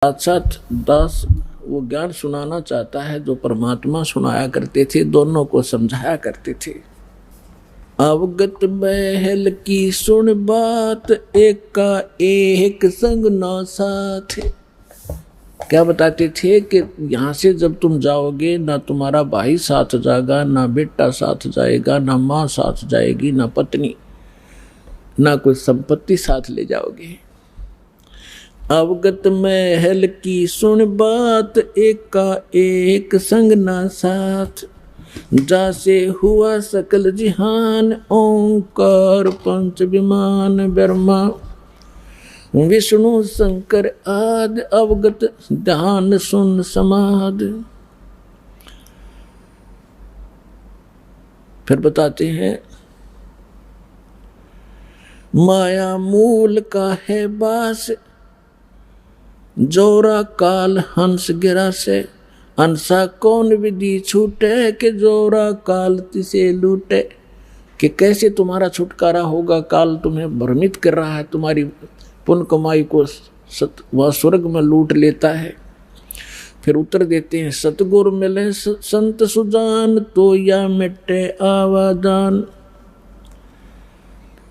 साथ साथ दास वो ज्ञान सुनाना चाहता है जो परमात्मा सुनाया करते थे, दोनों को समझाया करते थे। अवगत महल की सुन बात, एक का एक संग ना साथ। क्या बताते थे कि यहाँ से जब तुम जाओगे ना तुम्हारा भाई साथ जाएगा, ना बेटा साथ जाएगा, ना माँ साथ जाएगी, ना पत्नी, ना कोई संपत्ति साथ ले जाओगे। अवगत महल की सुन बात, एक का एक संग ना साथ। जासे हुआ सकल जिहान, ओंकार पंच विमान ब्रह्मा विष्णु शंकर आदि। अवगत ध्यान सुन समाध। फिर बताते हैं, माया मूल का है बास, जोरा काल हंस गिरा से। हंसा कौन विधि छूटे, के जोरा काल तिसे लूटे। कि कैसे तुम्हारा छुटकारा होगा, काल तुम्हें भ्रमित कर रहा है, तुम्हारी पुण्य कमाई को वह स्वर्ग में लूट लेता है। फिर उत्तर देते हैं, सतगुरु मिले संत सुजान, तो या मिटे आवादान।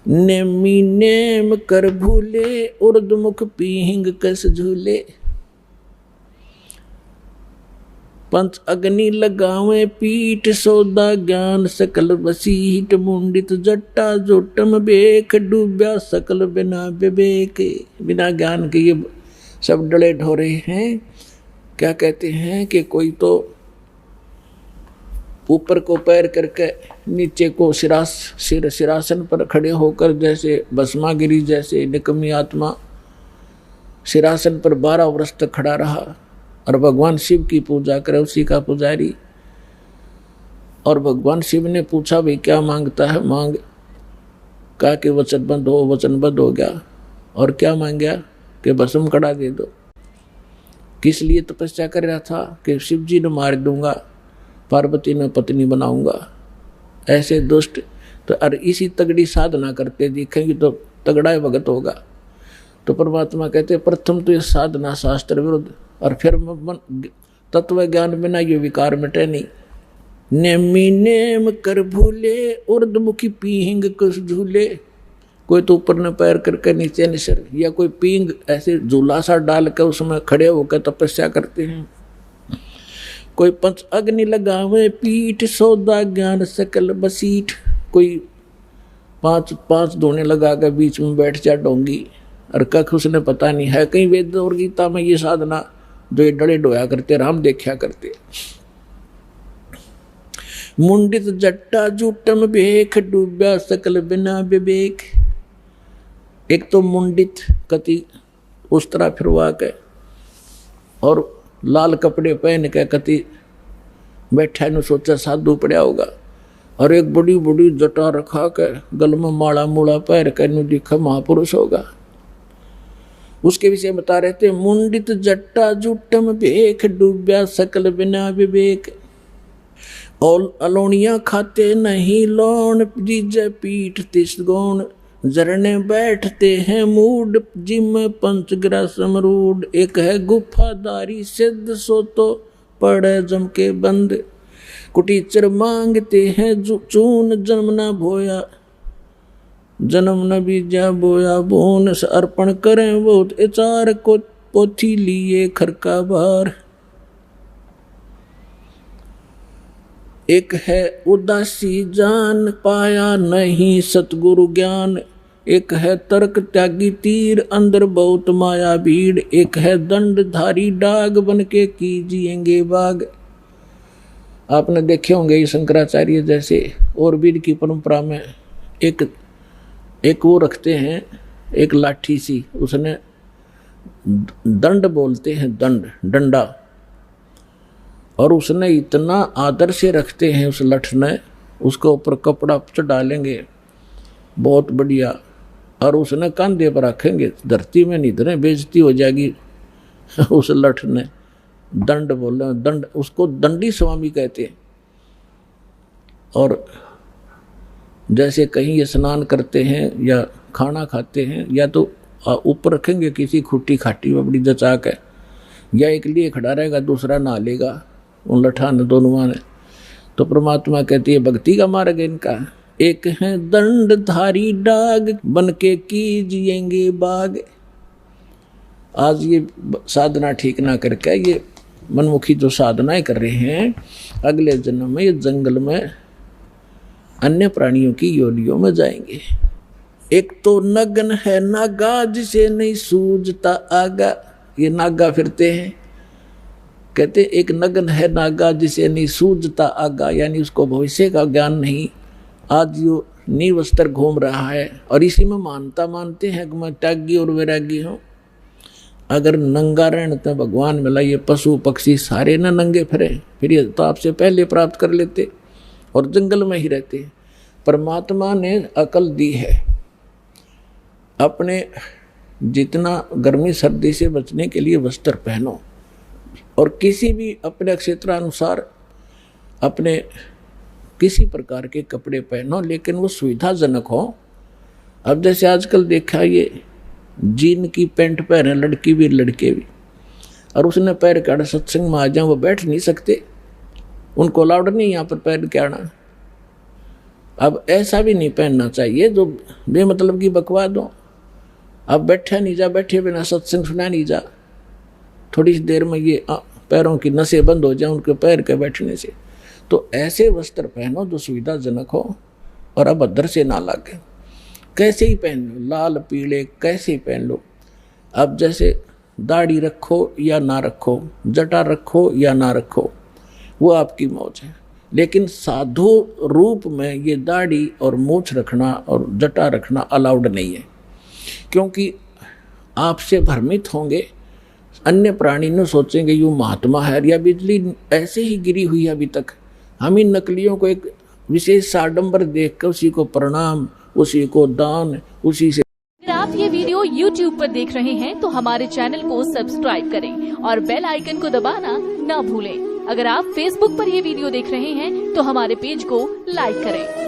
नेमी नेम कर भूले, उर्दमुख पीहिंग कस झूले। पंच अग्नि लगावे पीठ, सौदा ज्ञान सकल वसीठ। मुंडित जट्टा जोटम बेख, डूब्या सकल बिना विवेक। बिना ज्ञान के ये सब डले ढोरे हैं। क्या कहते हैं कि कोई तो ऊपर को पैर करके नीचे को सिरासन पर खड़े होकर, जैसे भस्मागिरी जैसे निकम्मी आत्मा सिरासन पर 12 वर्ष तक खड़ा रहा और भगवान शिव की पूजा करे, उसी का पुजारी। और भगवान शिव ने पूछा, भाई क्या मांगता है? मांग। कहा कि वचनबद्ध हो गया। और क्या मांग गया? कि भस्म कड़ा दे दो। किस लिए तपस्या कर रहा था? कि शिव जी ने मार दूंगा, पार्वती ने पत्नी बनाऊंगा। ऐसे दुष्ट तो अरे इसी तगड़ी साधना करते दिखेंगे तो तगड़ा भगत होगा। तो परमात्मा कहते प्रथम तो ये साधना शास्त्र विरुद्ध, और फिर तत्व ज्ञान बिना ये विकार मिटे नहीं। नेमी नेम कर भूले, उर्दमुखी पीहिंग कुछ झूले। कोई तो ऊपर न पैर करके नीचे न सिर, या कोई पींग ऐसे झूला सा डाल कर उसमें खड़े होकर तपस्या करते हैं। कोई पंच अग्नि लगावे पीठ, सौदा ज्ञान सकल बसीठ। कोई पांच धोने लगा कर बीच में बैठ जा डोंगी, और कख उसने पता नहीं है। कहीं वेद और गीता में ये साधना जो ये डड़े डोया करते, राम देखा करते। मुंडित जट्टा जूटम बेख, डूब्या सकल बिना विवेक। एक तो मुंडित कति उस तरह फिरवा के और लाल कपड़े पहन के कति बैठा ने सोचा साधु पड़ा होगा, और एक बड़ी बड़ी जटा रखा के गल में माला मूला पैर के दिखा महापुरुष होगा। उसके विषय बता रहे थे, मुंडित जट्टा जुटम बेख, डूब्या सकल बिना विवेक। और अलोनिया खाते नहीं लोन, जीजे पीठ तिस गौण। जरने बैठते हैं मूड, जिम पंचग्रा समरूड। एक है गुफादारी सिद्ध, सो तो पड़े जम के बंद। कुटीचर मांगते हैं चून, जन्म न भोया, जन्म न बीजा बोया बोन। अर्पण करें बहुत एचार को, पोथी लिए खरका बार। एक है उदासी जान, पाया नहीं सतगुरु ज्ञान। एक है तर्क त्यागी तीर, अंदर बहुत माया भीड़। एक है दंडधारी डाग, बन के कीजिएंगे बाग। आपने देखे होंगे ये शंकराचार्य जैसे और वीर की परंपरा में एक वो रखते हैं, एक लाठी सी, उसने दंड बोलते हैं, डंडा। और उसने इतना आदर से रखते हैं उस लठ ने, उसके ऊपर कपड़ा डालेंगे बहुत बढ़िया, और उसने कंधे पर रखेंगे, धरती में नहीं धरे, बेइज्जती हो जाएगी। उस लठ ने दंड बोले, दंड, उसको दंडी स्वामी कहते हैं। और जैसे कहीं स्नान करते हैं या खाना खाते हैं, या तो ऊपर रखेंगे किसी खुट्टी खाटी में बड़ी जचा के, या एक लिए खड़ा रहेगा दूसरा नहा लेगा उन लठान दोनों ने। तो परमात्मा कहती है भक्ति का मार्ग इनका। एक है दंडधारी डाग बन के कीजिएंगे बाग। आज ये साधना ठीक ना करके ये मनमुखी जो साधनाएं कर रहे हैं, अगले जन्म में ये जंगल में अन्य प्राणियों की योनियों में जाएंगे। एक तो नगन है नागा जिसे नहीं सूझता आगा। ये नागा फिरते हैं, कहते एक नगन है नागा जिसे नहीं सूझता आगा, यानी उसको भविष्य का ज्ञान नहीं। आज यो नीवस्त्र घूम रहा है और इसी में मानते हैं कि मैं त्यागी और वैरागी हूँ। अगर नंगा रहने तो भगवान मिला, ये पशु पक्षी सारे न नंगे फिरे, फिर ये तो आपसे पहले प्राप्त कर लेते और जंगल में ही रहते। परमात्मा ने अकल दी है, अपने जितना गर्मी सर्दी से बचने के लिए वस्त्र पहनो और किसी भी अपने क्षेत्रानुसार अपने किसी प्रकार के कपड़े पहनो, लेकिन वो सुविधाजनक हो। अब जैसे आजकल देखा ये जीन की पैंट पहने लड़की भी लड़के भी, और उसने पैर के आड़ा सत्संग में आ जाए, वो बैठ नहीं सकते, उनको अलाउड नहीं यहाँ पर पैर के आना। अब ऐसा भी नहीं पहनना चाहिए जो बेमतलब की बकवाद हो। अब बैठा नहीं जा, बैठे बिना सत्संग सुना नहीं जा, थोड़ी सी देर में ये पैरों की नसें बंद हो जाए उनके पैर के बैठने से। तो ऐसे वस्त्र पहनो जो सुविधाजनक हो और अभद्र से ना लगे। कैसे ही पहन लो, लाल पीले कैसे ही पहन लो। अब जैसे दाढ़ी रखो या ना रखो, जटा रखो या ना रखो, वो आपकी मौज है। लेकिन साधु रूप में ये दाढ़ी और मूछ रखना और जटा रखना अलाउड नहीं है, क्योंकि आपसे भ्रमित होंगे। अन्य प्राणी न सोचेंगे यूँ महात्मा है, या बिजली ऐसे ही गिरी हुई है अभी तक। हम इन नकलियों को एक विशेष आडंबर देखकर उसी को प्रणाम, उसी को दान, उसी से। अगर आप ये वीडियो YouTube पर देख रहे हैं तो हमारे चैनल को सब्सक्राइब करें और बेल आइकन को दबाना ना भूलें। अगर आप Facebook पर ये वीडियो देख रहे हैं तो हमारे पेज को लाइक करें।